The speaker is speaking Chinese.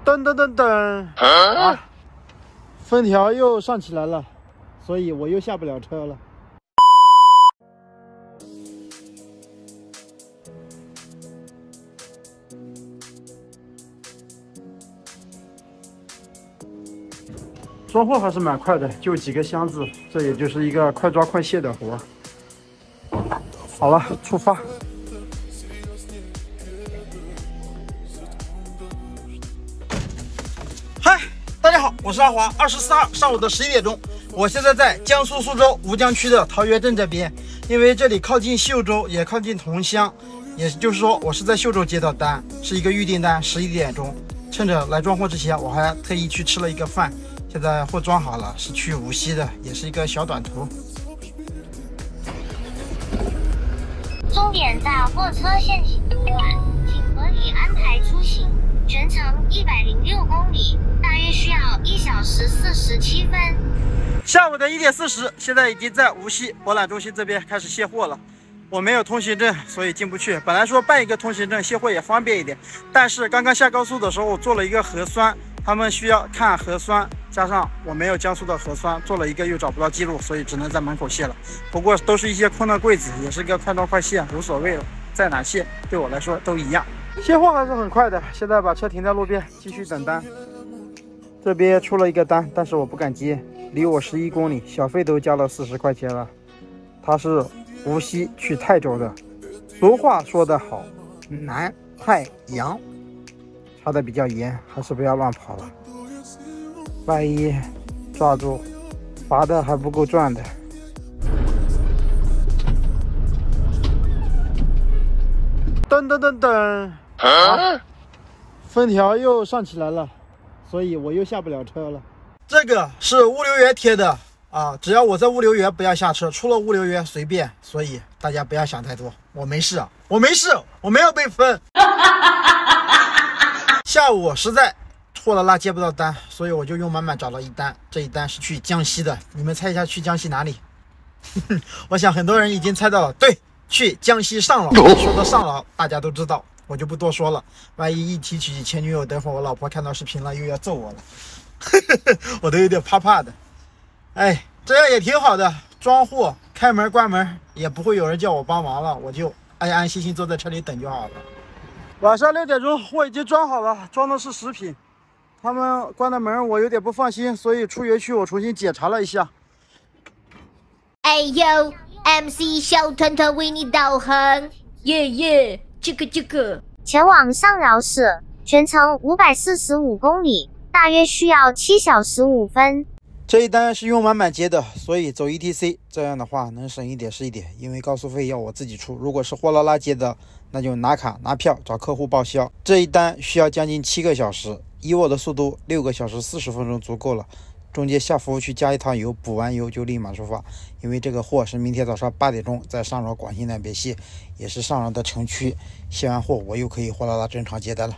噔噔噔噔！啊，封条又上起来了，所以我又下不了车了。装货还是蛮快的，就几个箱子，这也就是一个快抓快卸的活。好了，出发。嗨，大家好，我是阿华。24号上午的11点钟，我现在在江苏苏州吴江区的桃源镇这边，因为这里靠近秀州，也靠近桐乡，也就是说我是在秀州接到单，是一个预订单，11点钟。趁着来装货之前，我还特意去吃了一个饭。现在货装好了，是去无锡的，也是一个小短途。终点在货车限行段，请合理安排出行。全程106公里，大约需要1小时47分。下午的1点40，现在已经在无锡博览中心这边开始卸货了。我没有通行证，所以进不去。本来说办一个通行证卸货也方便一点，但是刚刚下高速的时候我做了一个核酸，他们需要看核酸，加上我没有江苏的核酸，做了一个又找不到记录，所以只能在门口卸了。不过都是一些空的柜子，也是个快装快卸，无所谓了，在哪卸对我来说都一样。卸货还是很快的，现在把车停在路边，继续等单。这边出了一个单，但是我不敢接，离我11公里，小费都交了40块钱了。他是无锡去泰州的，俗话说得好，南太阳，查的比较严，还是不要乱跑了，万一抓住罚的还不够赚的。噔噔噔噔！啊，封条又上起来了，所以我又下不了车了。这个是物流员贴的啊，只要我在物流园不要下车，出了物流园随便，所以大家不要想太多，我没事，我没事，我没有被封。下午实在货拉拉接不到单，所以我就用满满找了一单，这一单是去江西的，你们猜一下去江西哪里？我想很多人已经猜到了，对，去江西上饶。说到上饶，大家都知道，我就不多说了，万一一提起前女友，等会儿我老婆看到视频了又要揍我了，我都有点怕怕的。哎，这样也挺好的，装货开门关门也不会有人叫我帮忙了，我就安安心心坐在车里等就好了。晚上6点钟，货已经装好了，装的是食品。他们关的门我有点不放心，所以出园区我重新检查了一下。哎呦 ，MC 小团团为你导航，耶耶，这个。前往上饶市，全程545公里，大约需要7小时5分。这一单是用满满接的，所以走 ETC， 这样的话能省一点是一点，因为高速费要我自己出。如果是货拉拉接的，那就拿卡拿票找客户报销。这一单需要将近7个小时，以我的速度6个小时40分钟足够了。中间下服务区加一趟油，补完油就立马出发，因为这个货是明天早上8点钟在上饶广西那边卸，也是上饶的城区。卸完货我又可以货拉拉正常接单了。